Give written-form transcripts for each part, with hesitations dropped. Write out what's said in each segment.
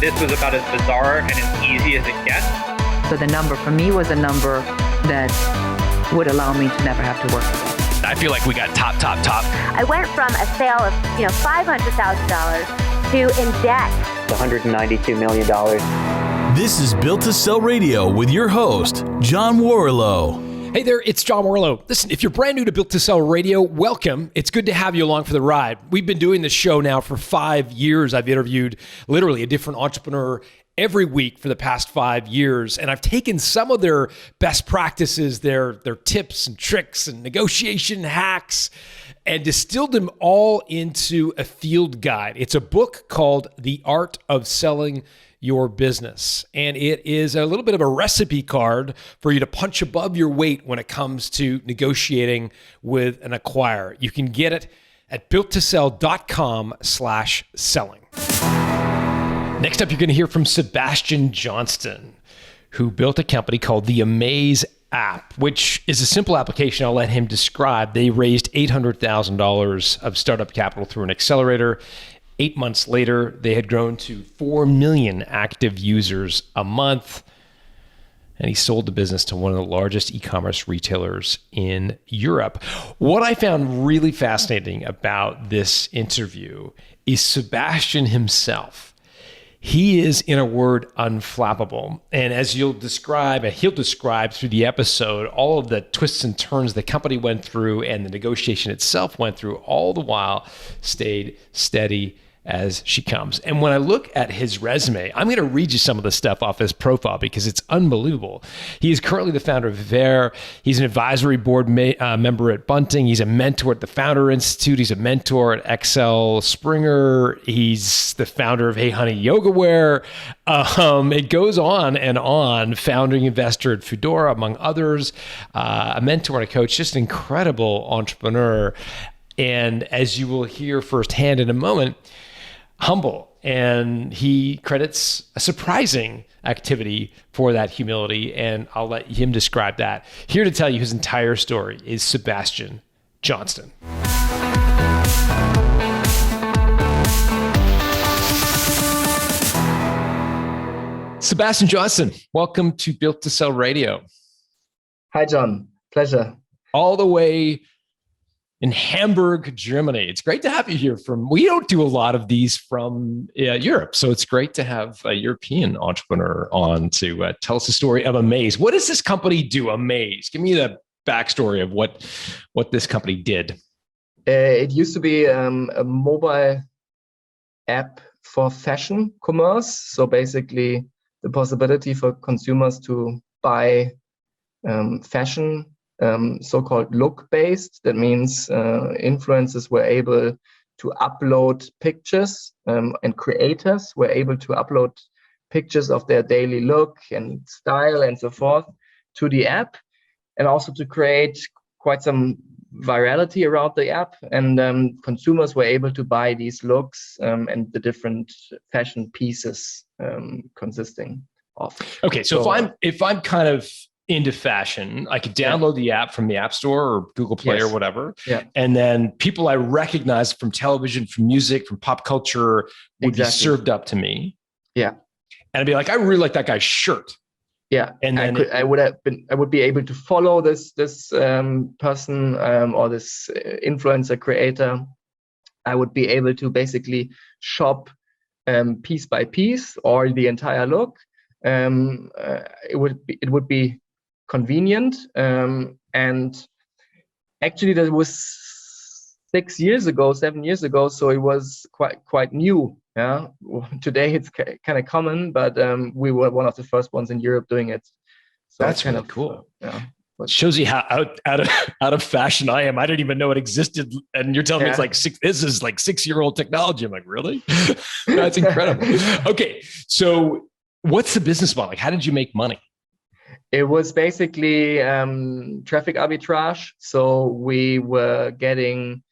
this was about as bizarre and as easy as it gets. So the number for me was a number that would allow me to never have to work again. I feel like we got top. I went from a sale of $500,000 to in debt. $192 million. This is Built to Sell Radio with your host, John Warlow. Hey there, it's John Warlow. Listen, if you're brand new to Built to Sell Radio, welcome. It's good to have you along for the ride. We've been doing this show now for 5 years. I've interviewed literally a different entrepreneur every week for the past 5 years. And I've taken some of their best practices, their tips and tricks and negotiation hacks, and distilled them all into a field guide. It's a book called The Art of Selling Your Business. And it is a little bit of a recipe card for you to punch above your weight when it comes to negotiating with an acquirer. You can get it at builttosell.com/selling. Next up, you're going to hear from Sebastian Johnston, who built a company called TheAmazeApp, which is a simple application I'll let him describe. They raised $800,000 of startup capital through an accelerator. 8 months later, they had grown to 4 million active users a month, and he sold the business to one of the largest e-commerce retailers in Europe. What I found really fascinating about this interview is Sebastian himself. He is, in a word, unflappable. And as he'll describe through the episode, all of the twists and turns the company went through and the negotiation itself went through, all the while stayed steady as she comes. And when I look at his resume, I'm going to read you some of the stuff off his profile because it's unbelievable. He is currently the founder of Ver. He's an advisory board member at Bunting. He's a mentor at the Founder Institute. He's a mentor at XL Springer. He's the founder of Hey Honey Yoga Wear. It goes on and on. Founding investor at Foodora, among others. A mentor and a coach. Just an incredible entrepreneur. And as you will hear firsthand in a moment, humble, and he credits a surprising activity for that humility, and I'll let him describe that. Here to tell you his entire story is Sebastian Johnston. Sebastian Johnston, welcome to Built to Sell Radio. Hi, John. Pleasure. All the way in Hamburg, Germany. It's great to have you here we don't do a lot of these from Europe. So it's great to have a European entrepreneur on to tell us the story of Amaze. What does this company do, Amaze? Give me the backstory of what this company did. It used to be a mobile app for fashion commerce. So basically the possibility for consumers to buy fashion so-called look-based. That means influencers were able to upload pictures and creators were able to upload pictures of their daily look and style and so forth to the app, and also to create quite some virality around the app. And consumers were able to buy these looks and the different fashion pieces consisting of. Okay, so if I'm kind of into fashion, I could download the app from the App Store or Google Play or whatever. Yeah. And then people I recognize from television, from music, from pop culture would be served up to me. Yeah. And I'd be like, I really like that guy's shirt. Yeah. And then I would be able to follow this person or this influencer creator. I would be able to basically shop piece by piece or the entire look. It would be convenient, and actually that was 7 years ago, so it was quite new. Yeah, today it's kind of common, but we were one of the first ones in Europe doing it. So that's kind of cool. It shows you how out of fashion I am. I didn't even know it existed, and you're telling me it's like this is like 6-year-old technology. I'm like, really? That's incredible. Okay, so what's the business model? Like, how did you make money? It was basically traffic arbitrage. So we were getting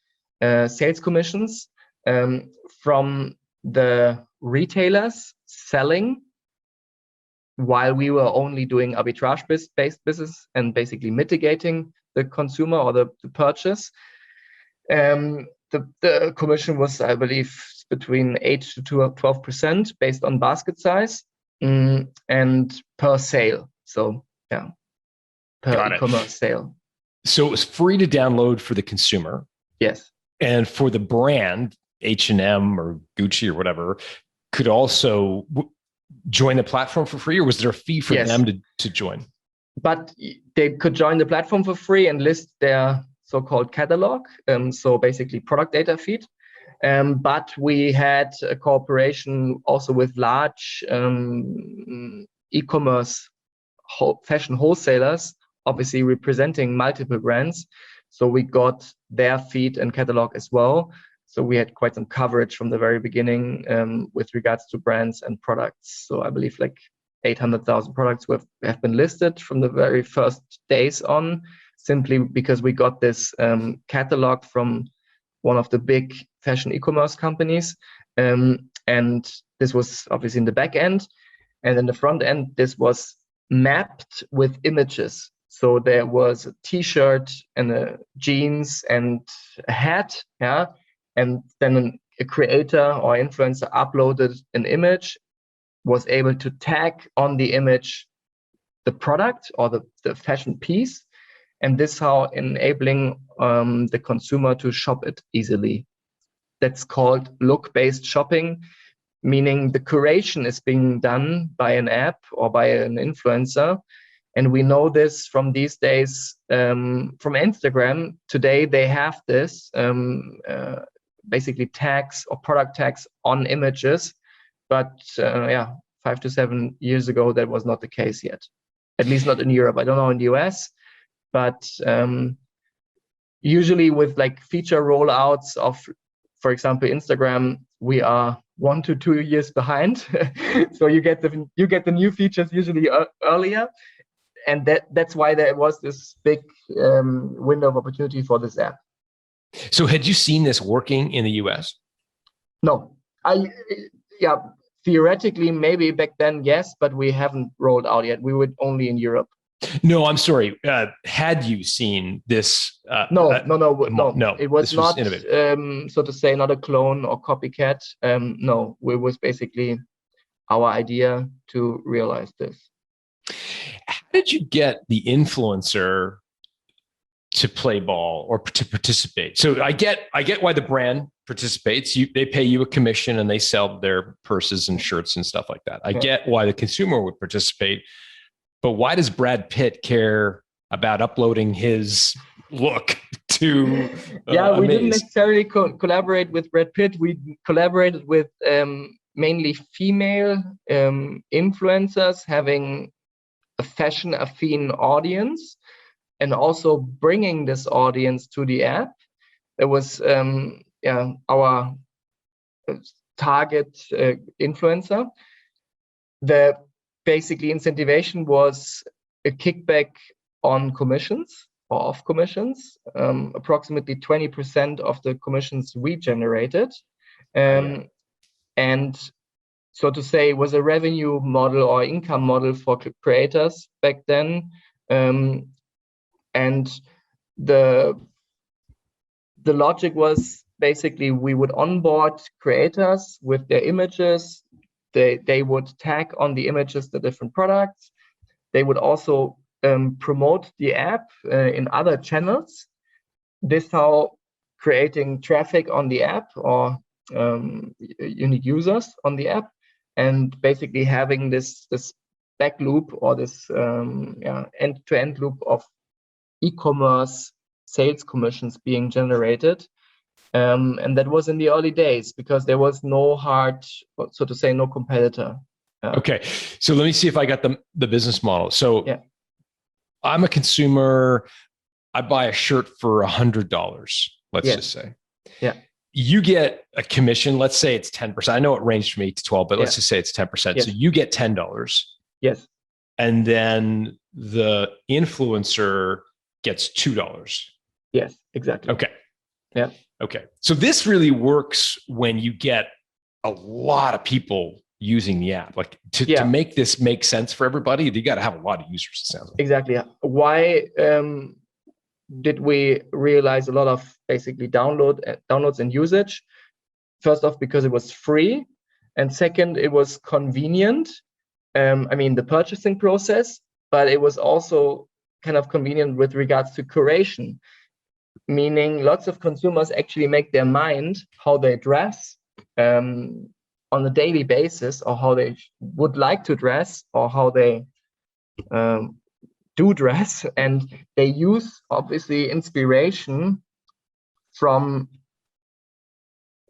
sales commissions from the retailers selling, while we were only doing arbitrage-based business and basically mitigating the consumer or the purchase. The commission was, I believe, between 8 to 12% based on basket size and per sale. So yeah, per e-commerce sale. So it was free to download for the consumer. Yes. And for the brand, H&M or Gucci or whatever, could also join the platform for free, or was there a fee for them to join? But they could join the platform for free and list their so-called catalog, so basically product data feed. But we had a cooperation also with large e-commerce fashion wholesalers, obviously representing multiple brands. So we got their feed and catalog as well. So we had quite some coverage from the very beginning with regards to brands and products. So I believe like 800,000 products have been listed from the very first days on, simply because we got this catalog from one of the big fashion e-commerce companies. And this was obviously in the back end. And in the front end, this was mapped with images. So there was a t-shirt and a jeans and a hat, yeah. And then a creator or influencer uploaded an image, was able to tag on the image the product or the fashion piece, and this how enabling the consumer to shop it easily. That's called look-based shopping, meaning the curation is being done by an app or by an influencer. And we know this from these days from Instagram. Today they have this basically tags or product tags on images. But 5 to 7 years ago, that was not the case yet, at least not in Europe. I don't know in the US, but usually with like feature rollouts of, for example, Instagram, we are 1 to 2 years behind. So you get the new features usually earlier. And that's why there was this big window of opportunity for this app. So had you seen this working in the US? No, theoretically, maybe back then, yes, but we haven't rolled out yet. We were only in Europe. No, I'm sorry. Had you seen this? No. It was not, so to say, not a clone or copycat. No, it was basically our idea to realize this. How did you get the influencer to play ball or to participate? So I get why the brand participates. They pay you a commission and they sell their purses and shirts and stuff like that. I get why the consumer would participate, but why does Brad Pitt care about uploading his look to we didn't necessarily collaborate with Brad Pitt. We collaborated with mainly female influencers having a fashion affine audience, and also bringing this audience to the app. It was our target influencer. The basically incentivation was a kickback on commissions or off commissions, approximately 20% of the commissions we generated. And so to say, it was a revenue model or income model for creators back then. And the logic was basically we would onboard creators with their images. They would tag on the images the different products. They would also promote the app in other channels. This how creating traffic on the app or unique users on the app, and basically having this back loop or this end-to-end loop of e-commerce sales commissions being generated. And that was in the early days because there was no so to say, no competitor. Okay. So let me see if I got the business model. So I'm a consumer. I buy a shirt for $100, let's just say. Yeah. You get a commission. Let's say it's 10%. I know it ranged from 8 to 12, but let's just say it's 10%. Yes. So you get $10. Yes. And then the influencer gets $2. Yes, exactly. Okay. Yeah. Okay. So this really works when you get a lot of people using the app. Like to make this make sense for everybody, you got to have a lot of users, it sounds like. Exactly. Why did we realize a lot of basically downloads and usage? First off, because it was free, and second, it was convenient. The purchasing process, but it was also kind of convenient with regards to curation, meaning lots of consumers actually make their mind how they dress on a daily basis, or how they would like to dress, or how they do dress, and they use obviously inspiration from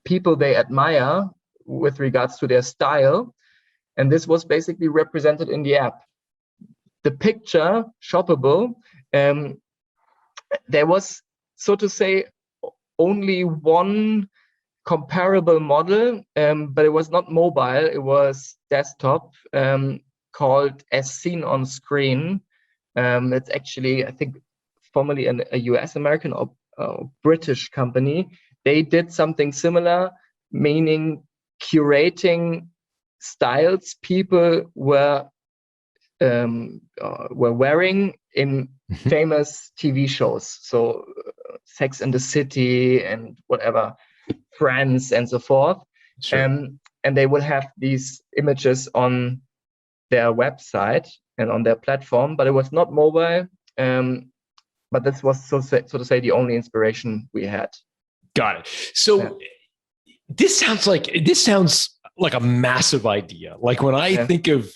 people they admire with regards to their style, and this was basically represented in the app. The picture shoppable, there was, so to say, only one comparable model, but it was not mobile, it was desktop, called As Seen on Screen. It's actually, I think, formerly a US American or British company. They did something similar, meaning curating styles people were wearing in famous TV shows. So Sex and the City and whatever, Friends and so forth. Sure. And they will have these images on their website and on their platform, but it was not mobile. But this was, so to say, the only inspiration we had. Got it. So this sounds like a massive idea. Like when I think of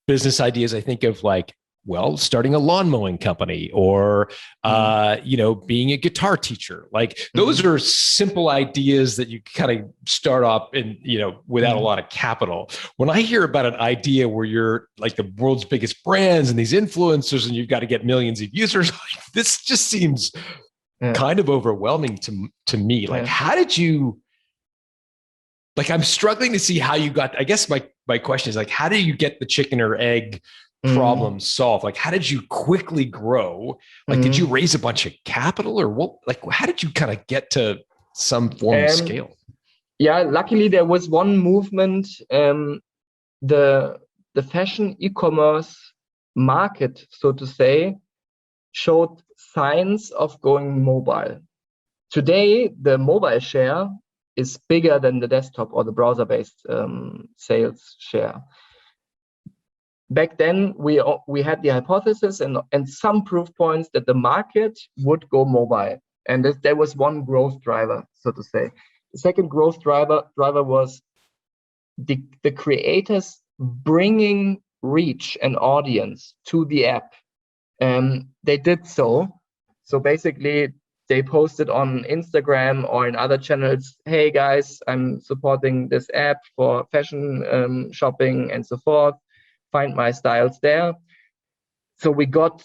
business ideas, I think of like, well, starting a lawn mowing company, or being a guitar teacher. Like those are simple ideas that you kind of start off in, without a lot of capital. When I hear about an idea where you're like the world's biggest brands and these influencers, and you've got to get millions of users, this just seems kind of overwhelming to me. Like, how did you? Like, I'm struggling to see how you got. I guess my question is like, how do you get the chicken or egg problem solved? Like, how did you quickly grow? Like, did you raise a bunch of capital, or what? Like, how did you kind of get to some form of scale? Yeah, luckily there was one movement. The fashion e-commerce market, so to say, showed signs of going mobile. Today, the mobile share is bigger than the desktop or the browser-based sales share. Back then, we had the hypothesis and some proof points that the market would go mobile, and there was one growth driver, so to say. The second growth driver was the creators bringing reach and audience to the app. They did so. So basically, they posted on Instagram or in other channels, hey guys, I'm supporting this app for fashion shopping and so forth. Find my styles there. So we got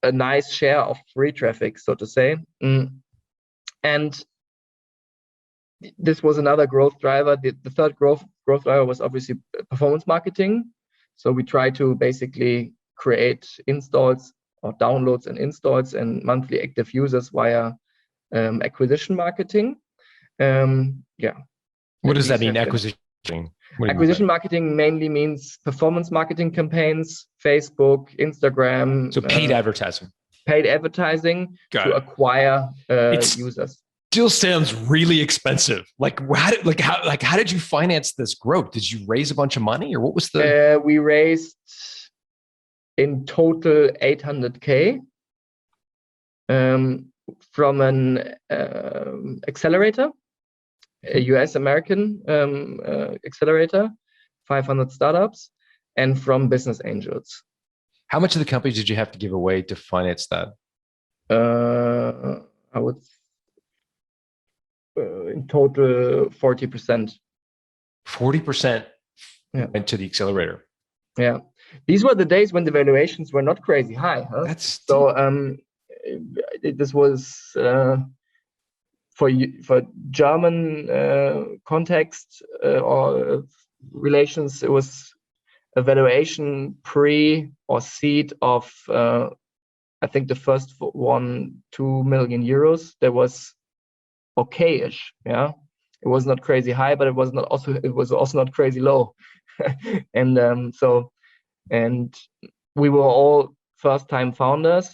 a nice share of free traffic, so to say. And this was another growth driver. The third growth driver was obviously performance marketing. So we try to basically create installs or downloads and installs and monthly active users via acquisition marketing. What does that mean, acquisition? Acquisition marketing mainly means performance marketing campaigns, Facebook, Instagram. So paid advertising. Paid advertising to acquire users. Still sounds really expensive. How did you finance this growth? Did you raise a bunch of money, or what was the? We raised in total 800K from an accelerator, a US American accelerator, 500 startups, and from business angels. How much of the company did you have to give away to finance that? I would in total 40%. 40% went to the accelerator. Yeah, these were the days when the valuations were not crazy high. Huh? That's so. This was for German context or relations. It was a valuation pre or seed of I think the first one 2 million euros. That was okay-ish. Yeah, it was not crazy high, but it was also not crazy low. And we were all first-time founders.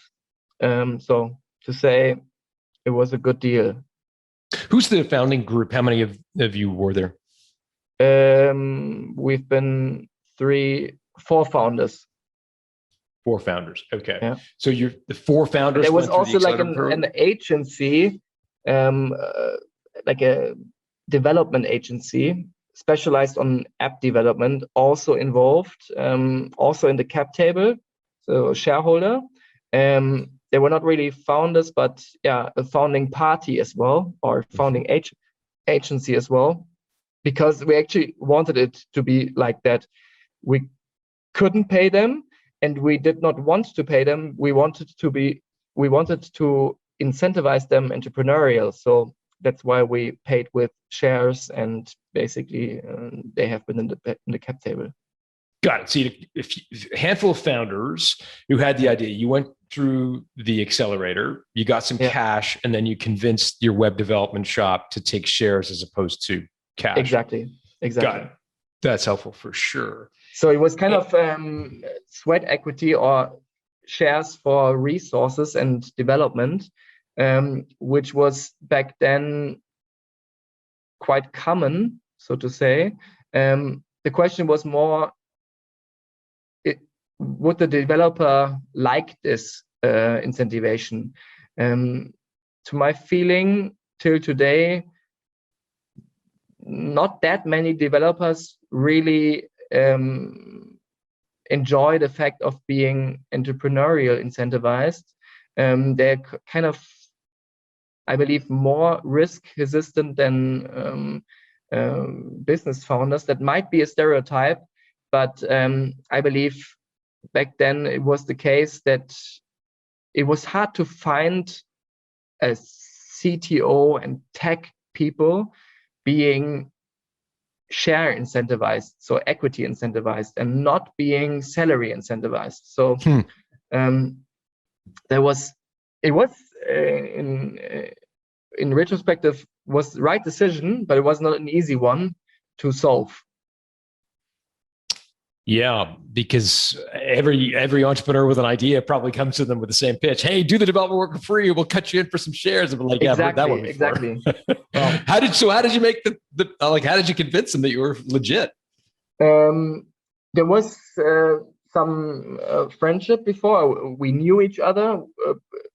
So to say, it was a good deal. Who's the founding group? How many of you were there? We've been 4 founders. 4 founders. Okay. Yeah. So you're the 4 founders. There was went through also the like accelerator an agency, like a development agency specialized on app development, also involved, also in the cap table, so shareholder. They were not really founders, but yeah, a founding party as well, or founding agency as well, because we actually wanted it to be like that. We couldn't pay them, and we did not want to pay them. We wanted to incentivize them entrepreneurial. So that's why we paid with shares, and basically they have been in the cap table. Got it. So a handful of founders who had the idea. You went through the accelerator, you got some cash, and then you convinced your web development shop to take shares as opposed to cash. Exactly. Got it. That's helpful for sure. So it was kind of sweat equity or shares for resources and development, which was back then quite common, so to say. The question was more, would the developer like this incentivation? To my feeling, till today, not that many developers really enjoy the fact of being entrepreneurial incentivized. They're kind of, I believe, more risk resistant than business founders. That might be a stereotype, but I believe back then it was the case that it was hard to find a CTO and tech people being share incentivized, so equity incentivized, and not being salary incentivized. So it was in retrospective was the right decision, but it was not an easy one to solve. Yeah, because every entrepreneur with an idea probably comes to them with the same pitch. Hey, do the development work for free. We'll cut you in for some shares. And we're like, yeah, I've heard that one before. Exactly. Well, how did you make how did you convince them that you were legit? There was some friendship before. We knew each other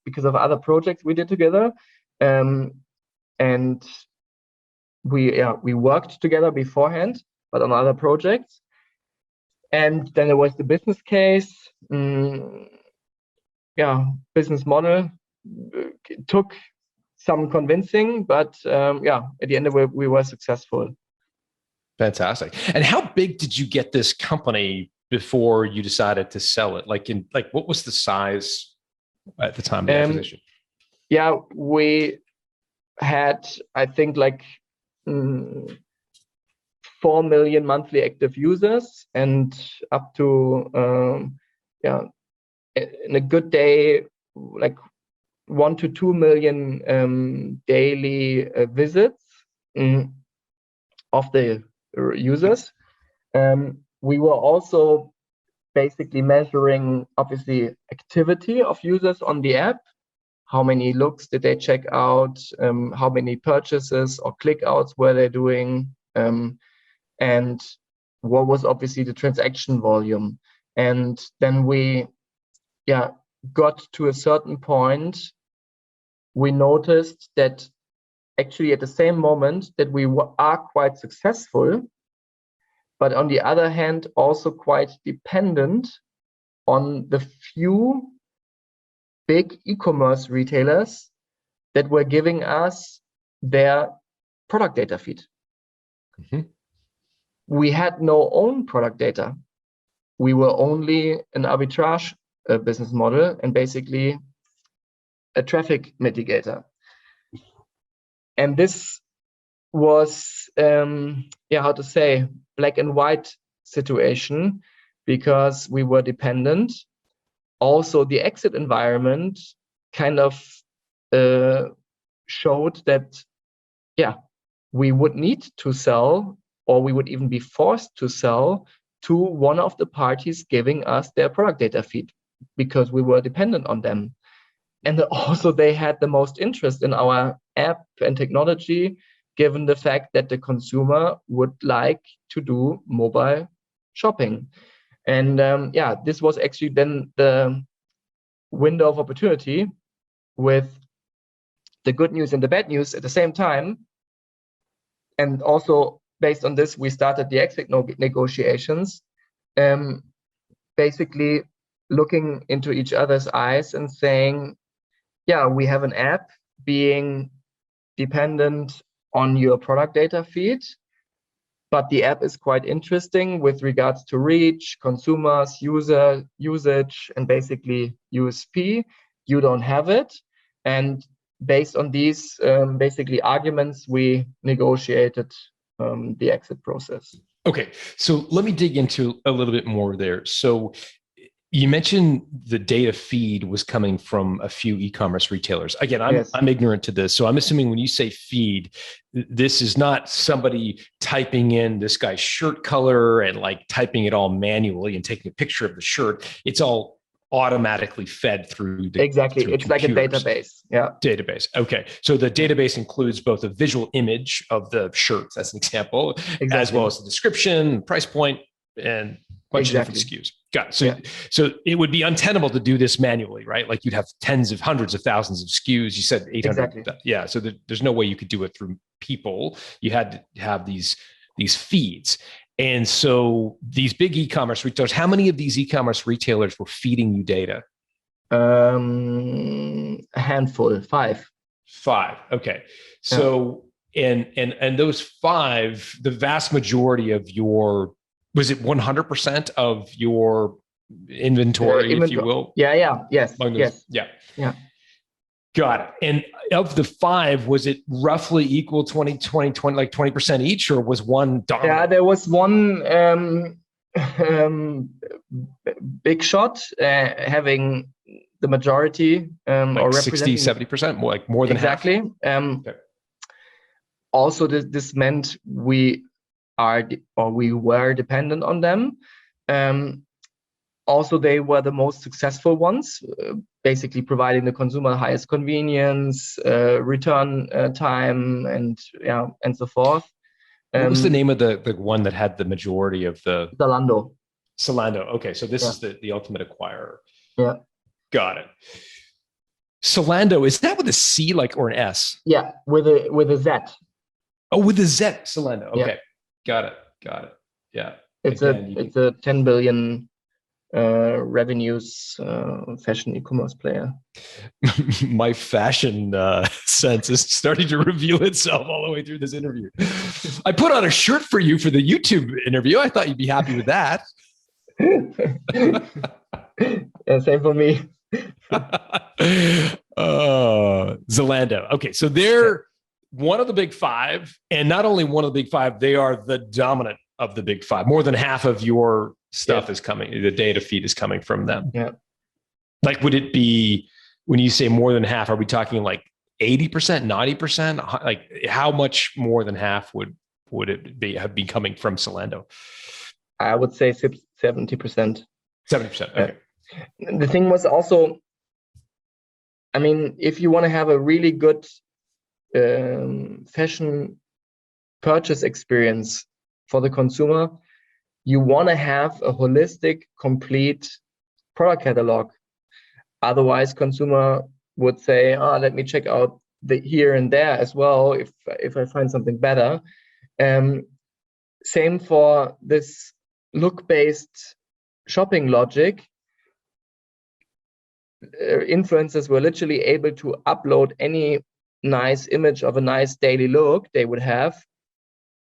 because of other projects we did together, and we worked together beforehand, but on other projects. And then there was the business case. Business model. It took some convincing, but at the end we were successful. Fantastic. And how big did you get this company before you decided to sell it? What was the size at the time of the acquisition? Yeah, we had, I think, 4 million monthly active users, and up to in a good day, 1 to 2 million daily visits of the users. We were also basically measuring, obviously, activity of users on the app. How many looks did they check out? How many purchases or click outs were they doing? And what was obviously the transaction volume. And then we got to a certain point. We noticed that actually at the same moment that we are quite successful, but on the other hand, also quite dependent on the few big e-commerce retailers that were giving us their product data feed. Mm-hmm. We had no own product data. We were only an arbitrage business model and basically a traffic mitigator. And this was, black and white situation, because we were dependent. Also, the exit environment kind of showed that, we would need to sell, or we would even be forced to sell to one of the parties giving us their product data feed, because we were dependent on them. and also they had the most interest in our app and technology, given the fact that the consumer would like to do mobile shopping. And this was actually then the window of opportunity, with the good news and the bad news at the same time. And also based on this, we started the exit negotiations, basically looking into each other's eyes and saying, yeah, we have an app being dependent on your product data feed, but the app is quite interesting with regards to reach, consumers, user usage, and basically USP. You don't have it. And based on these basically arguments, we negotiated the exit process. Okay, so let me dig into a little bit more there. So you mentioned the data feed was coming from a few e-commerce retailers. Again, I'm ignorant to this, so I'm assuming when you say feed, this is not somebody typing in this guy's shirt color and like typing it all manually and taking a picture of the shirt. It's all automatically fed through the exactly. Through it's computers. Like a database. Yeah. Database. Okay. So the database includes both a visual image of the shirts, as an example, as well as the description, price point, and a bunch of different SKUs. Got it. So, so it would be untenable to do this manually, right? Like you'd have hundreds of thousands of SKUs. You said 800. Exactly. Yeah. So there's no way you could do it through people. You had to have these feeds. And so these big e-commerce retailers, how many of these e-commerce retailers were feeding you data? A handful, 5. 5. Okay. So, and those 5, the vast majority of your, was it 100% of your inventory, if you will? Yes. Yeah. Got it. And of the 5, was it roughly equal 20, like 20% each, or was one dominant? Yeah, there was one big shot having the majority, like or 60, 70%, like more than half. Exactly. Also, this meant we were dependent on them. Also, they were the most successful ones, basically providing the consumer the highest convenience, return time, and so forth. What was the name of the one that had the majority of the? Zalando. Okay, so this is the ultimate acquirer. Yeah. Got it. Zolando, is that with a C or an S? Yeah, with a Z. Oh, with a Z, Zolando. Okay, yeah. Got it. Yeah. It's a 10 billion revenues fashion e-commerce player. My fashion sense is starting to reveal itself all the way through this interview. I put on a shirt for you for the YouTube interview. I thought you'd be happy with that. Same for me. Zalando. Okay, so they're one of the big 5, and not only one of the big 5, they are the dominant of the big 5. More than half of your stuff is coming, the data feed is coming from them. Yeah. Like, would it be, when you say more than half, are we talking like 80%, 90%? Like, how much more than half would it have been coming from Zalando? I would say 70%. 70%. Okay. The thing was also, I mean, if you want to have a really good fashion purchase experience for the consumer, you want to have a holistic, complete product catalog. Otherwise, consumer would say, let me check out the here and there as well if I find something better. Same for this look-based shopping logic. Influencers were literally able to upload any nice image of a nice daily look they would have,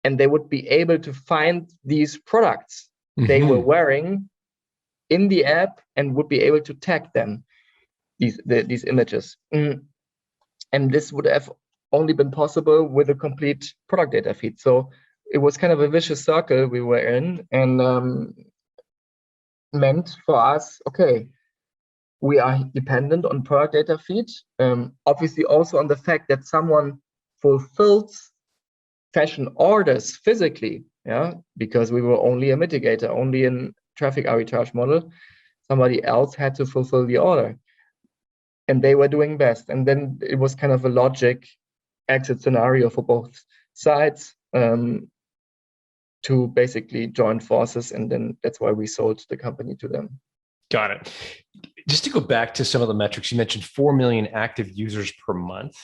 and they would be able to find these products they were wearing in the app and would be able to tag them, these images. And this would have only been possible with a complete product data feed. So it was kind of a vicious circle we were in, and meant for us, okay, we are dependent on product data feed. Obviously also on the fact that someone fulfills fashion orders physically, because we were only a mitigator, only in traffic arbitrage model. Somebody else had to fulfill the order. and they were doing best. And then it was kind of a logic exit scenario for both sides, to basically join forces. And then that's why we sold the company to them. Got it. Just to go back to some of the metrics, you mentioned 4 million active users per month.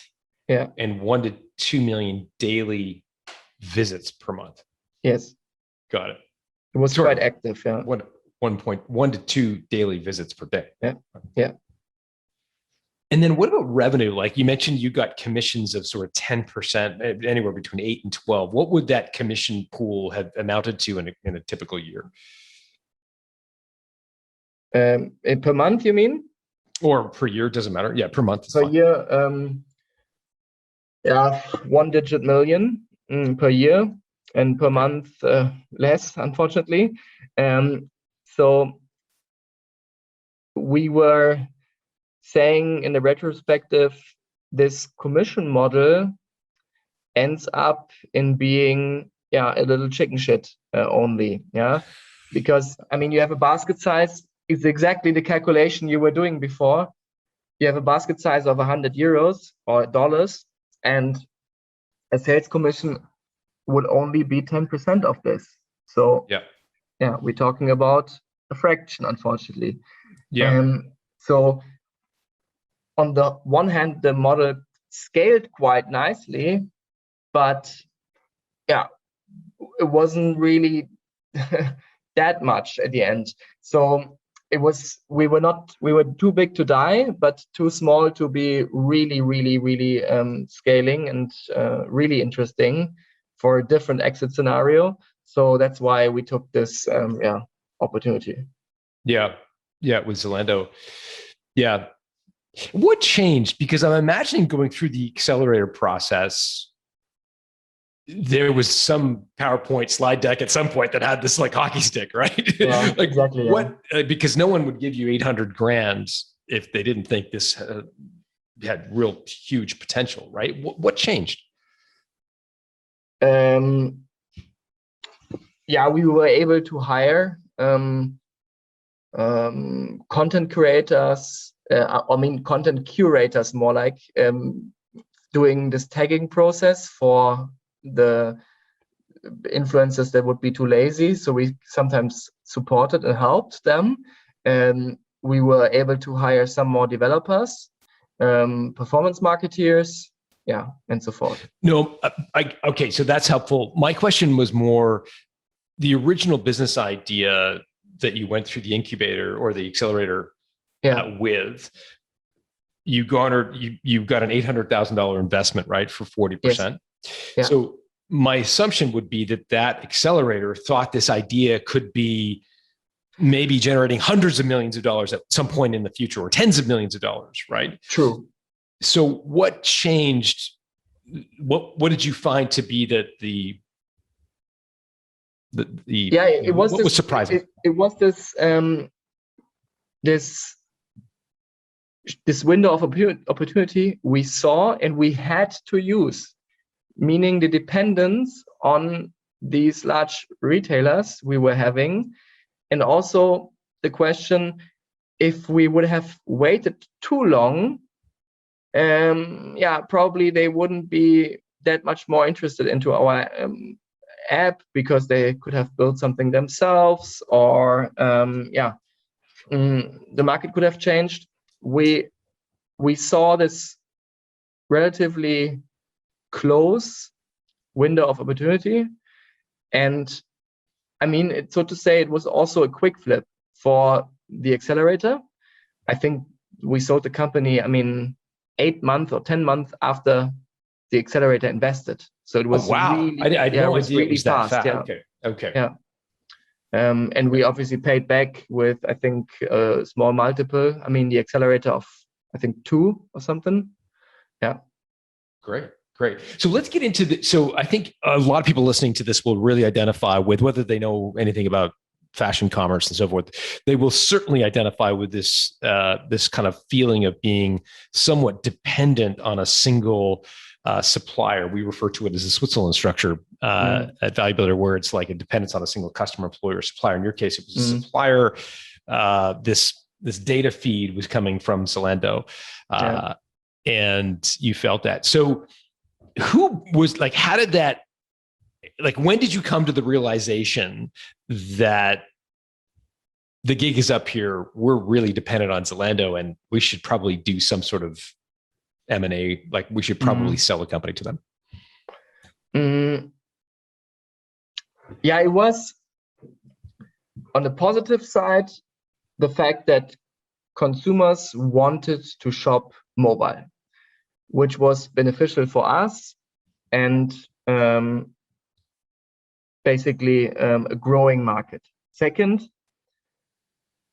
Yeah. And 1 to 2 million daily visits per month. Yes. Got it. It was quite active. Yeah. 1.1 to 2 daily visits per day. Yeah. Yeah. And then what about revenue? Like you mentioned, you got commissions of sort of 10%, anywhere between 8 and 12. What would that commission pool have amounted to in a typical year? Per month, you mean? Or per year, doesn't matter. Yeah, per month. Per year, 1-digit million per year, and per month less, unfortunately. So we were saying in the retrospective, this commission model ends up in being a little chicken shit only. Yeah, because I mean, you have a basket size. It's exactly the calculation you were doing before. You have a basket size of 100 euros or dollars, and a sales commission would only be 10% of this. So yeah, we're talking about a fraction, unfortunately. Yeah. So on the one hand, the model scaled quite nicely, but yeah, it wasn't really that much at the end. So it was, we were too big to die, but too small to be really, really, really scaling and really interesting for a different exit scenario. So that's why we took this opportunity. Yeah, with Zolando. Yeah. What changed? Because I'm imagining going through the accelerator process, there was some PowerPoint slide deck at some point that had this like hockey stick, right? Yeah, like exactly. What? Because no one would give you 800 grand if they didn't think this had real huge potential, right? What changed? We were able to hire content creators. Content curators, more like, doing this tagging process for the influencers that would be too lazy. So we sometimes supported and helped them. And we were able to hire some more developers, performance marketeers, and so forth. No, okay, so that's helpful. My question was more the original business idea that you went through the incubator or the accelerator with. You got an $800,000 investment, right, for 40%. Yes. Yeah. So my assumption would be that accelerator thought this idea could be maybe generating hundreds of millions of dollars at some point in the future, or tens of millions of dollars, right? True. So what changed? What did you find to be what was surprising? It was this window of opportunity we saw and we had to use, meaning the dependence on these large retailers we were having, and also the question, if we would have waited too long, probably they wouldn't be that much more interested into our app, because they could have built something themselves, or the market could have changed. We saw this relatively close window of opportunity, and I mean, so to say, it was also a quick flip for the accelerator. I think we sold the company, 8 months or 10 months after the accelerator invested. So it was really, I had no idea really it was that fast. Yeah. Okay. Yeah. And we obviously paid back with, I think, a small multiple. The accelerator of, I think, 2 or something. Yeah. Great. So let's get into so I think a lot of people listening to this will really identify with, whether they know anything about fashion commerce and so forth. They will certainly identify with this kind of feeling of being somewhat dependent on a single supplier. We refer to it as a Switzerland structure at Value Builder, where it's like a dependence on a single customer, employer, supplier. In your case, it was a supplier, this this data feed was coming from Zalando, and you felt that. So who was like, how did that, like, when did you come to the realization that the gig is up here, we're really dependent on Zalando, and we should probably do some sort of M&A, like we should probably sell a company to them? Yeah, it was, on the positive side, the fact that consumers wanted to shop mobile, which was beneficial for us, and basically a growing market. Second,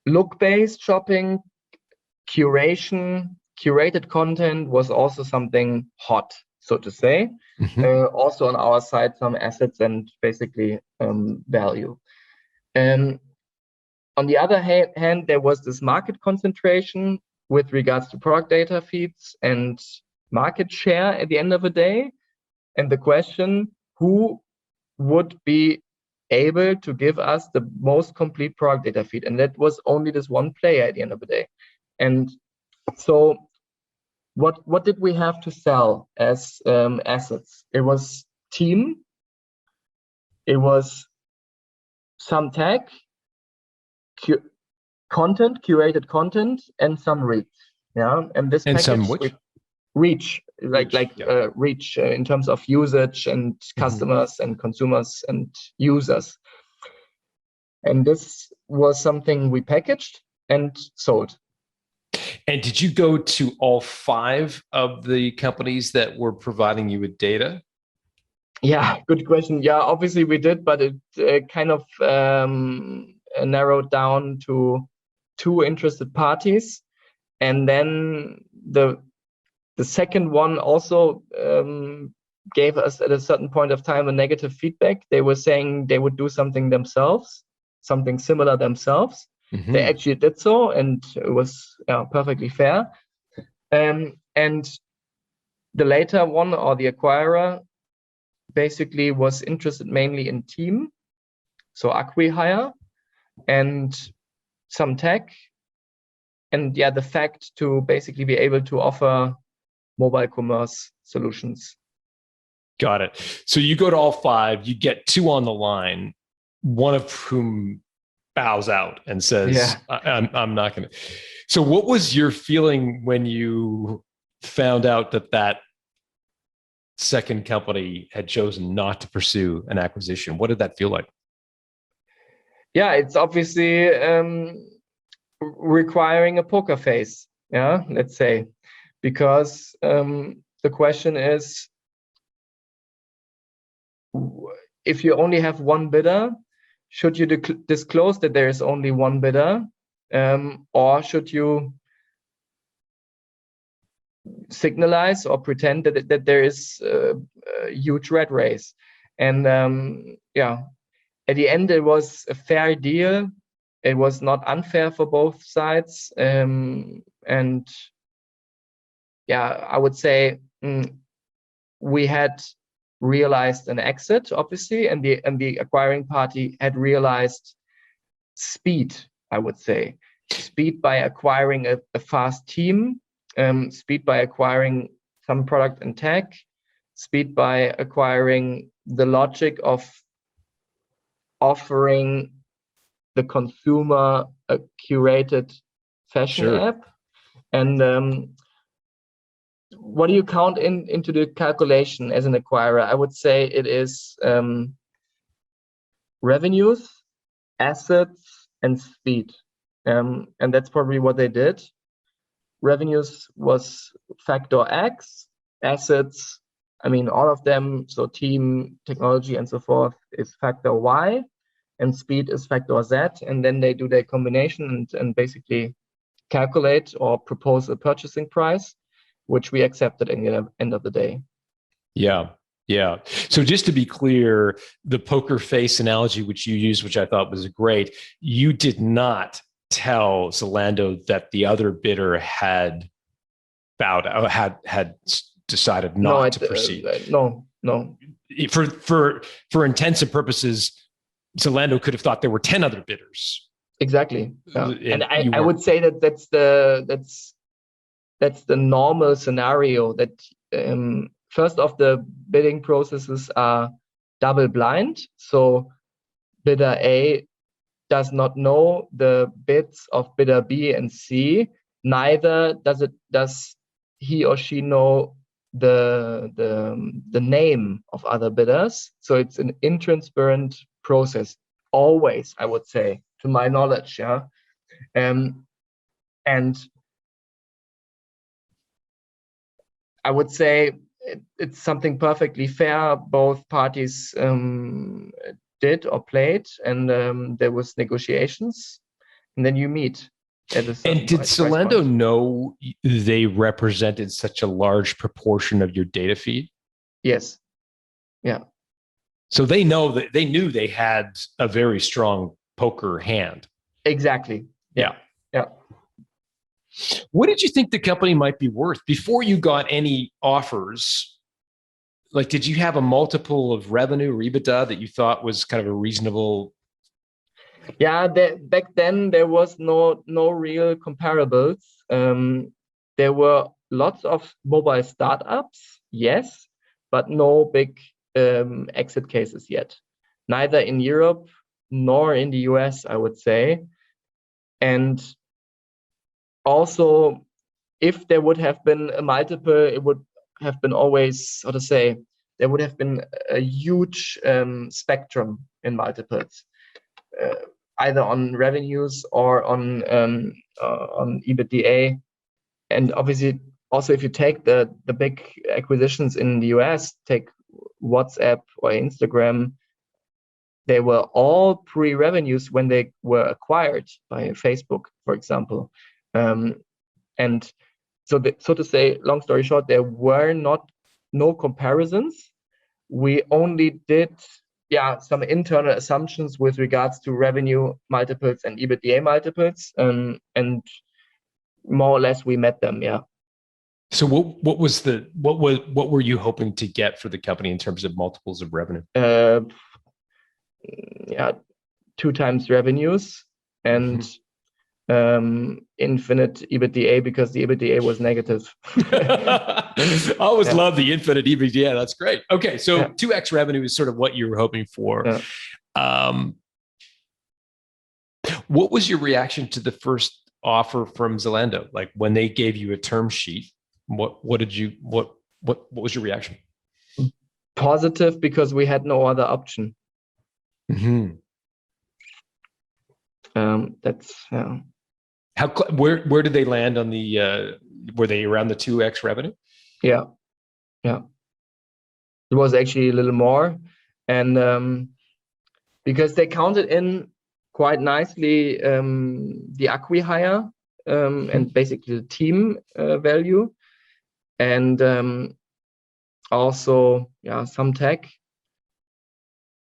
look-based shopping, curated content was also something hot, so to say. Also on our side, some assets and basically value. On the other hand, there was this market concentration with regards to product data feeds and market share at the end of the day. And the question, who would be able to give us the most complete product data feed? And that was only this one player at the end of the day. And so what did we have to sell as assets? It was team, it was some tech, curated content, and some reach. Yeah, and this and package, some which? Reach, reach in terms of usage and customers and consumers and users. And this was something we packaged and sold. And did you go to all 5 of the companies that were providing you with data? Yeah, good question. Yeah, obviously we did, but it kind of narrowed down to 2 interested parties. And then the second one also gave us at a certain point of time a negative feedback. They were saying they would do something themselves, something similar themselves. They actually did so, and it was perfectly fair. And the later one, or the acquirer, basically was interested mainly in team, so acqui-hire, and some tech, and the fact to basically be able to offer mobile commerce solutions. Got it. So you go to all 5, you get 2 on the line, one of whom bows out and says, I'm not going to. So what was your feeling when you found out that second company had chosen not to pursue an acquisition? What did that feel like? Yeah, it's obviously requiring a poker face, let's say, because the question is, if you only have one bidder, should you disclose that there is only one bidder, or should you signalize or pretend that there is a huge red race? And at the end, it was a fair deal. It was not unfair for both sides. And I would say we had realized an exit, obviously, and the acquiring party had realized speed, I would say. Speed by acquiring a fast team, speed by acquiring some product and tech, speed by acquiring the logic of offering the consumer a curated fashion app. And what do you count into the calculation as an acquirer? I would say it is revenues, assets, and speed. And that's probably what they did. Revenues was factor X, assets, I mean, all of them, so team, technology, and so forth, is factor Y, and speed is factor Z. And then they do their combination and basically calculate or propose a purchasing price, which we accepted at the end of the day. Yeah. So just to be clear, the poker face analogy which you used, which I thought was great, you did not tell Zalando that the other bidder had decided not to proceed. No. For intents and purposes, Zalando could have thought there were 10 other bidders. Exactly. Yeah. And I you would say that that's the normal scenario, that first of the bidding processes are double blind. So bidder A does not know the bids of bidder B and C. Neither does he or she know the name of other bidders. So it's an intransparent process, always, I would say, to my knowledge. Yeah. And I would say it's something perfectly fair. Both parties did or played, and there was negotiations, and then you meet at a certain And did price Zalando point. know they represented such a large proportion of your data feed? Yes. Yeah. So they knew they had a very strong poker hand. Exactly. Yeah. Yeah. What did you think the company might be worth before you got any offers? Like, did you have a multiple of revenue or EBITDA that you thought was kind of a reasonable? Yeah. Back then there was no real comparables. There were lots of mobile startups, yes, but no big exit cases yet. Neither in Europe nor in the US, I would say. And also, if there would have been a multiple, it would have been always, how to say, there would have been a huge spectrum in multiples, either on revenues or on EBITDA. And obviously, also, if you take the big acquisitions in the US, take WhatsApp or Instagram, they were all pre-revenues when they were acquired by Facebook, for example. And so to say, long story short, there were no comparisons. We only did some internal assumptions with regards to revenue multiples and EBITDA multiples, and more or less we met them. Yeah. So what were you hoping to get for the company in terms of multiples of revenue? 2x revenues and infinite EBITDA, because the EBITDA was negative. I always love the infinite EBITDA. That's great. Okay, so 2x revenue is sort of what you were hoping for. Yeah. What was your reaction to the first offer from Zalando? Like when they gave you a term sheet, what was your reaction? Positive, because we had no other option. Mm-hmm. That's where did they land on the were they around the 2x revenue? Yeah. It was actually a little more, and because they counted in quite nicely the acqui-hire and basically the team value, and also some tech.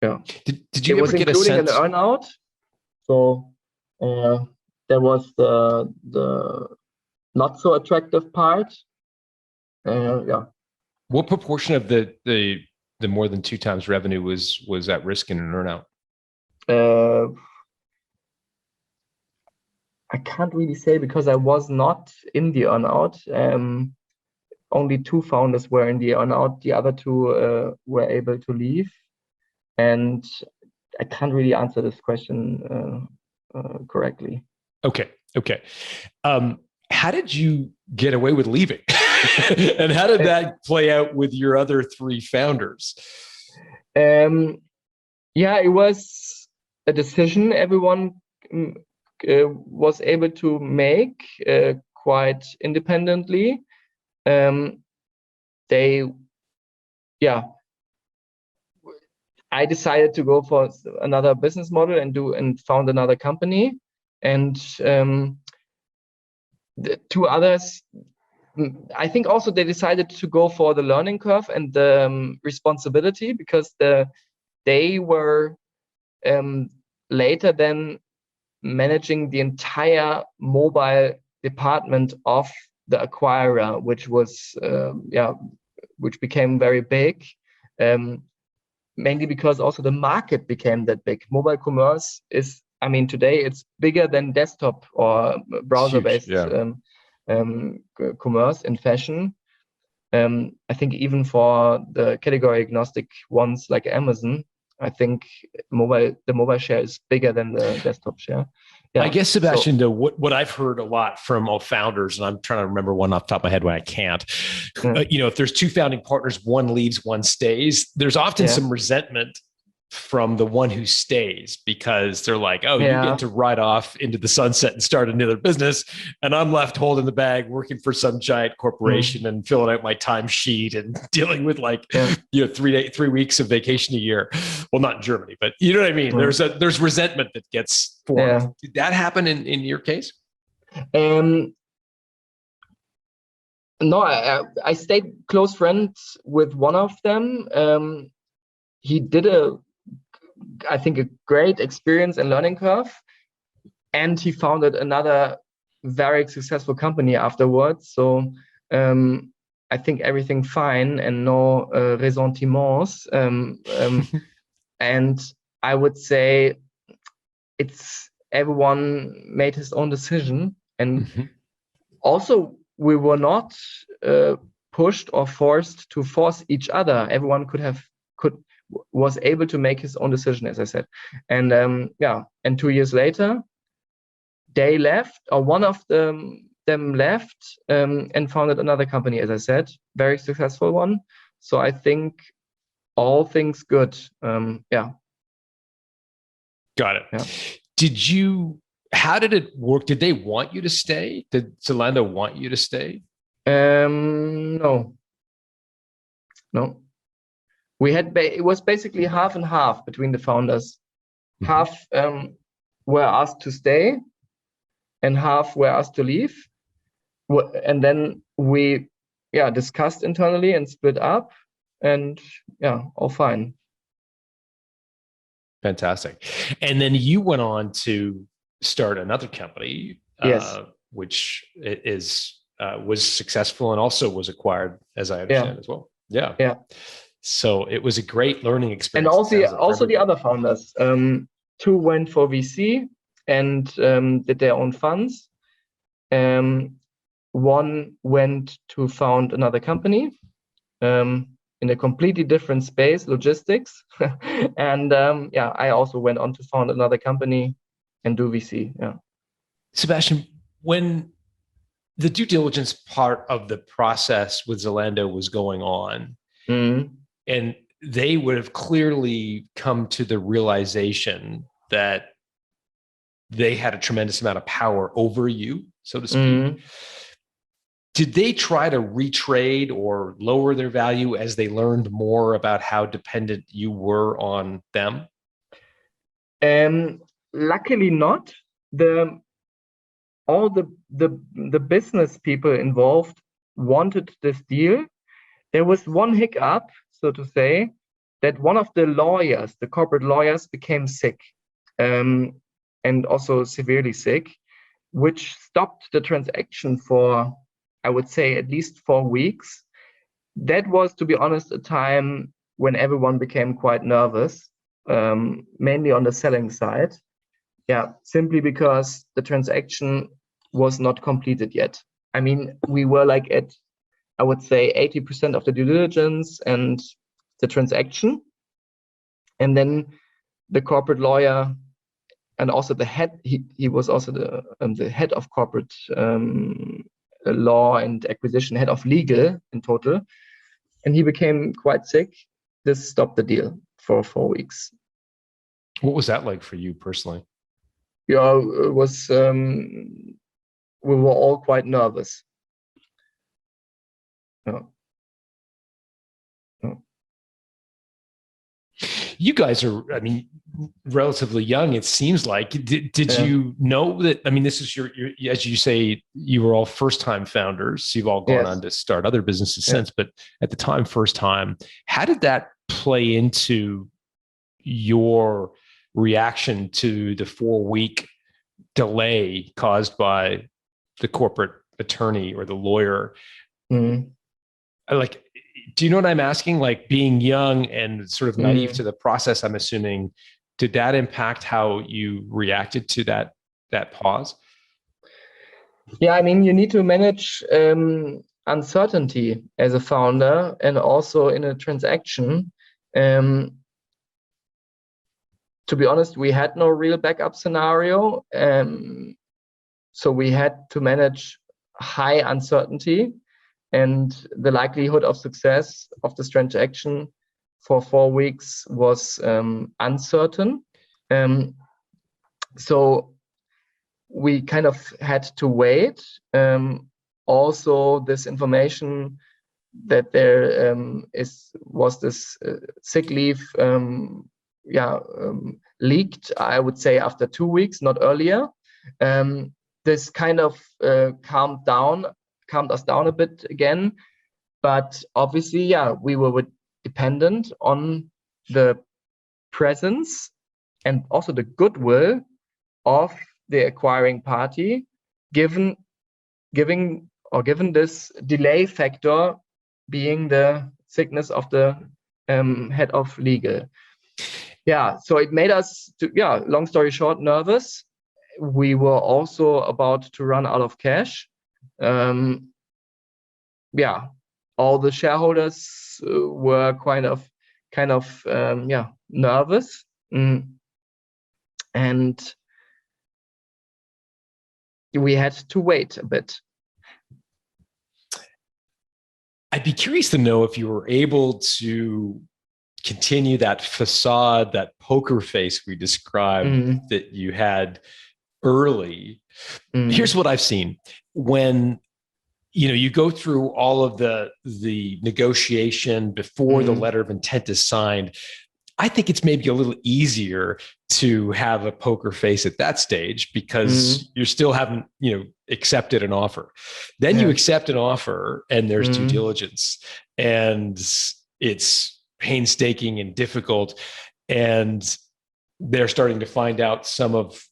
Yeah. Did you ever get a including sense? an earnout? So there was the not so attractive part. What proportion of the more than 2x revenue was at risk in an earnout? I can't really say, because I was not in the earnout. Only 2 founders were in the earnout. The other 2 were able to leave, and I can't really answer this question correctly. Okay. How did you get away with leaving? And how did that play out with your other 3 founders? It was a decision everyone was able to make quite independently. I decided to go for another business model and found another company, and the 2 others, I think also they decided to go for the learning curve and the responsibility, because they were later then managing the entire mobile department of the acquirer, which became very big, mainly because also the market became that big. Mobile commerce is I mean, today it's bigger than desktop or browser-based commerce in fashion. I think even for the category agnostic ones like Amazon, I think the mobile share is bigger than the desktop share. Yeah. I guess, Sebastian, though, what I've heard a lot from all founders, and I'm trying to remember one off the top of my head when I can't, if there's two founding partners, one leaves, one stays, there's often some resentment from the one who stays, because they're like, oh, you get to ride off into the sunset and start another business, and I'm left holding the bag, working for some giant corporation and filling out my timesheet and dealing with 3 weeks of vacation a year. Well, not in Germany, but you know what I mean? There's resentment that gets formed. Did that happen in your case? No, I stayed close friends with one of them. He did I think a great experience and learning curve, and he founded another very successful company afterwards. So I think everything fine and no ressentiments. And I would say everyone made his own decision, and also we were not pushed or forced to force each other. Everyone was able to make his own decision, as I said. And and 2 years later, they left, or one of them left, and founded another company, as I said, very successful one. So I think all things good. Got it. Yeah. How did it work? Did they want you to stay? Did Zalando want you to stay? No. We had it was basically half and half between the founders. Half were asked to stay, and half were asked to leave. And then we discussed internally and split up, and all fine. Fantastic. And then you went on to start another company, which was successful and also was acquired, as I understand as well. Yeah. So it was a great learning experience. And also the other founders, two went for VC and did their own funds. One went to found another company in a completely different space, logistics. And I also went on to found another company and do VC. Yeah. Sebastian, when the due diligence part of the process with Zalando was going on, and they would have clearly come to the realization that they had a tremendous amount of power over you, so to speak. Did they try to retrade or lower their value as they learned more about how dependent you were on them? Luckily not. All the business people involved wanted this deal. There was one hiccup, so to say, that one of the lawyers, the corporate lawyers, became sick, and also severely sick, which stopped the transaction for, I would say, at least 4 weeks. That was, to be honest, a time when everyone became quite nervous, mainly on the selling side. Simply because the transaction was not completed yet. I mean, we were at, I would say, 80% of the due diligence and the transaction. And then the corporate lawyer and also the head, he was also the head of corporate law and acquisition, head of legal in total. And he became quite sick. This stopped the deal for 4 weeks. What was that like for you personally? It was, we were all quite nervous. You guys are, relatively young, it seems like. Did you know that, this is your, as you say, you were all first-time founders. You've all gone on to start other businesses since, but at the time, first time, how did that play into your reaction to the 4-week delay caused by the corporate attorney or the lawyer? Do you know what I'm asking? Being young and sort of naive to the process, I'm assuming, did that impact how you reacted to that pause? Yeah, I mean, you need to manage uncertainty as a founder and also in a transaction. To be honest, we had no real backup scenario. So we had to manage high uncertainty, and the likelihood of success of this transaction for 4 weeks was uncertain. So we kind of had to wait. Also, this information that there was this sick leave leaked, I would say, after 2 weeks, not earlier. This kind of calmed us down a bit again. But obviously, yeah, we were dependent on the presence and also the goodwill of the acquiring party, given this delay factor being the sickness of the head of legal. Yeah, so it made us, long story short, nervous. We were also about to run out of cash. All the shareholders were kind of nervous. And we had to wait a bit. I'd be curious to know if you were able to continue that facade, that poker face we described that you had early. Here's what I've seen. When you go through all of the negotiation before the letter of intent is signed, I think it's maybe a little easier to have a poker face at that stage because you still haven't, accepted an offer. Then you accept an offer and there's due diligence, and it's painstaking and difficult. And they're starting to find out some of,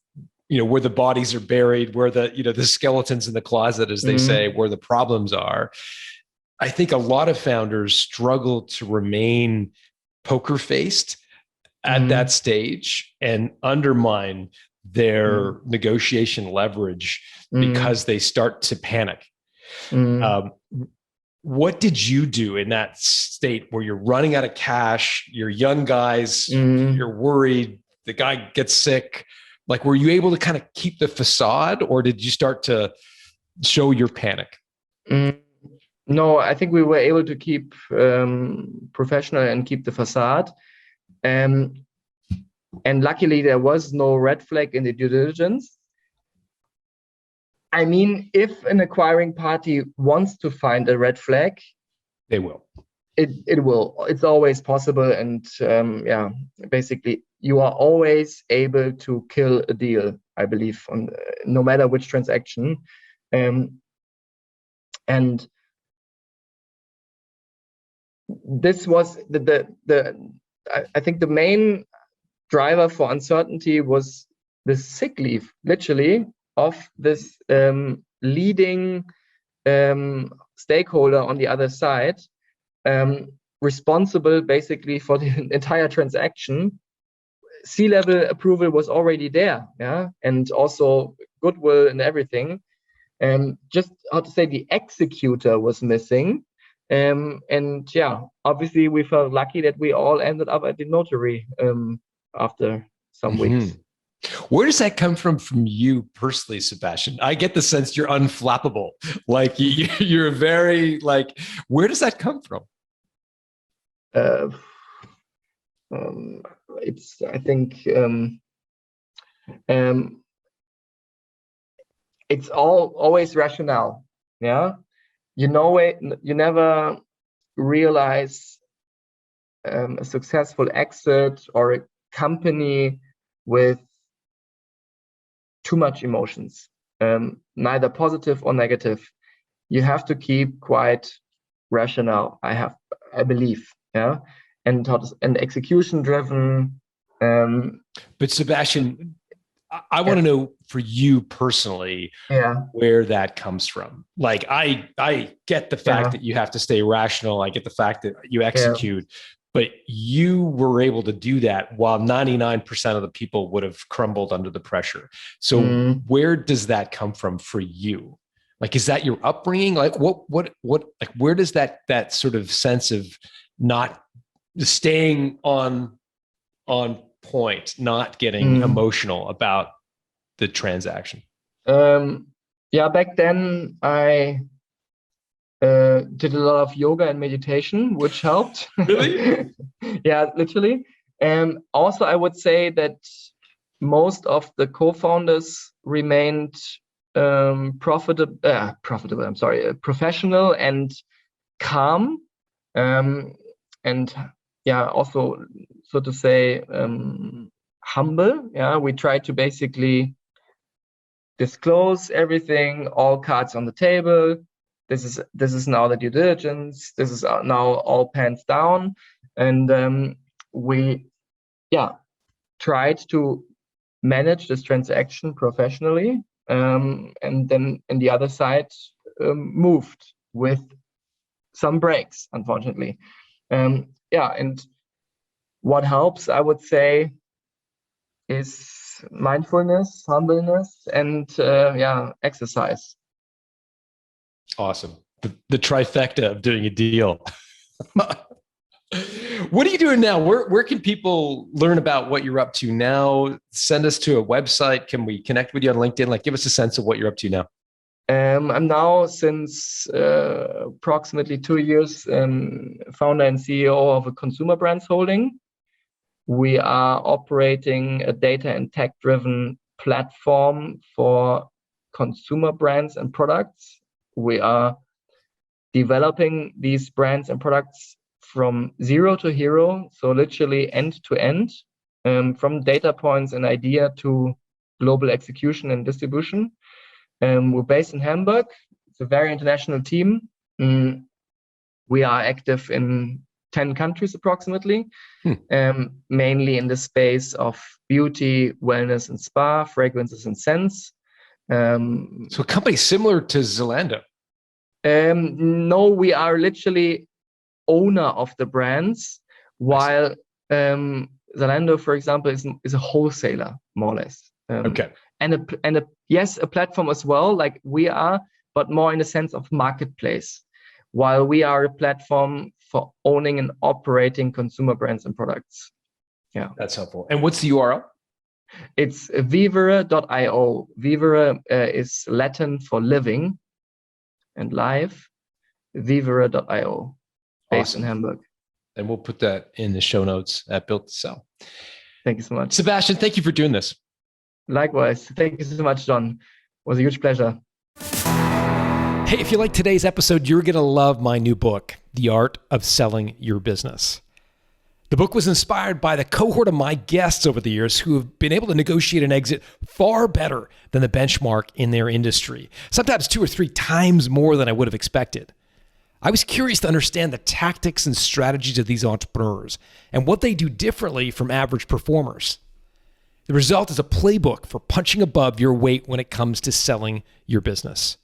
where the bodies are buried, where the skeletons in the closet, as they say, where the problems are. I think a lot of founders struggle to remain poker faced at that stage and undermine their negotiation leverage because they start to panic. What did you do in that state where you're running out of cash, you're young guys, you're worried, the guy gets sick? Like, were you able to kind of keep the facade, or did you start to show your panic? No, I think we were able to keep professional and keep the facade. And luckily, there was no red flag in the due diligence. I mean, if an acquiring party wants to find a red flag, they will. It will. It's always possible. And basically, you are always able to kill a deal, I believe, on no matter which transaction. And this was I think the main driver for uncertainty was the sick leave, literally, of this leading stakeholder on the other side, responsible basically for the entire transaction. C-level approval was already there, and also goodwill and everything. Just how to say, the executor was missing. Obviously we felt lucky that we all ended up at the notary after some weeks. Where does that come from you personally, Sebastian? I get the sense you're unflappable. Like you're very where does that come from? It's, I think, it's always rationale. Yeah. You never realize a successful exit or a company with too much emotions, neither positive or negative. You have to keep quite rational, I believe, and execution driven. But Sebastian, I want to know for you personally, where that comes from. Like, I get the fact that you have to stay rational. I get the fact that you execute, But you were able to do that while 99% of the people would have crumbled under the pressure. So where does that come from for you? Like, is that your upbringing? Like what, like, where does that sort of sense of not staying on point, not getting emotional about the transaction? Back then I did a lot of yoga and meditation, which helped. Really? Yeah, literally. Also, I would say that most of the co-founders remained professional and calm, and also, so to say, humble. Yeah, we try to basically disclose everything, all cards on the table. This is now the due diligence. This is now all pants down, and we tried to manage this transaction professionally, and then in the other side moved with some breaks, unfortunately. And what helps, I would say, is mindfulness, humbleness, and exercise. Awesome. The trifecta of doing a deal. What are you doing now? Where can people learn about what you're up to now? Send us to a website. Can we connect with you on LinkedIn? Like, give us a sense of what you're up to now. I'm now, since approximately 2 years, founder and CEO of a consumer brands holding. We are operating a data and tech-driven platform for consumer brands and products. We are developing these brands and products from zero to hero, so literally end to end, from data points and idea to global execution and distribution. We're based in Hamburg. It's a very international team. We are active in 10 countries approximately, mainly in the space of beauty, wellness and spa, fragrances and scents. So a company similar to Zalando? No, we are literally owner of the brands, while Zalando, for example, is a wholesaler, more or less. Okay. And a platform as well, like we are, but more in the sense of marketplace, while we are a platform for owning and operating consumer brands and products. Yeah, that's helpful. And what's the URL? It's vivere.io. Vivere is Latin for living and live. Vivere.io, based in Hamburg. And we'll put that in the show notes at Built to Sell. Thank you so much. Sebastian, thank you for doing this. Likewise. Thank you so much, John. It was a huge pleasure. Hey, if you like today's episode, you're going to love my new book, The Art of Selling Your Business. The book was inspired by the cohort of my guests over the years who have been able to negotiate an exit far better than the benchmark in their industry, sometimes 2 or 3 times more than I would have expected. I was curious to understand the tactics and strategies of these entrepreneurs and what they do differently from average performers. The result is a playbook for punching above your weight when it comes to selling your business.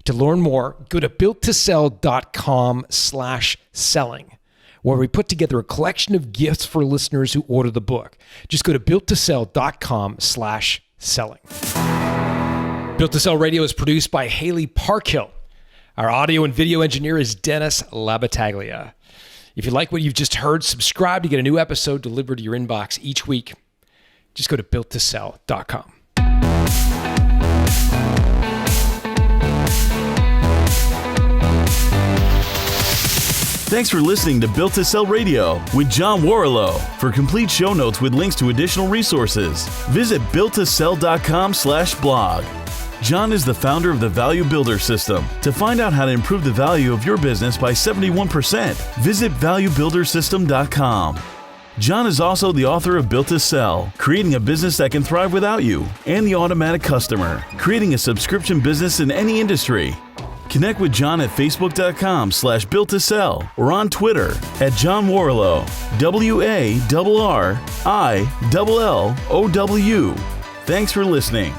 To learn more, go to builttosell.com/selling, where we put together a collection of gifts for listeners who order the book. Just go to builttosell.com/selling. Built to Sell Radio is produced by Haley Parkhill. Our audio and video engineer is Dennis Labataglia. If you like what you've just heard, subscribe to get a new episode delivered to your inbox each week. Just go to builttosell.com. Thanks for listening to Built to Sell Radio with John Warrillow. For complete show notes with links to additional resources, visit builttosell.com/blog. John is the founder of the Value Builder System. To find out how to improve the value of your business by 71%, visit valuebuildersystem.com. John is also the author of Built to Sell, Creating a Business That Can Thrive Without You, and The Automatic Customer, Creating a Subscription Business in Any Industry. Connect with John at facebook.com/built-to-sell or on Twitter at John Warrillow, WARRILLOW. Thanks for listening.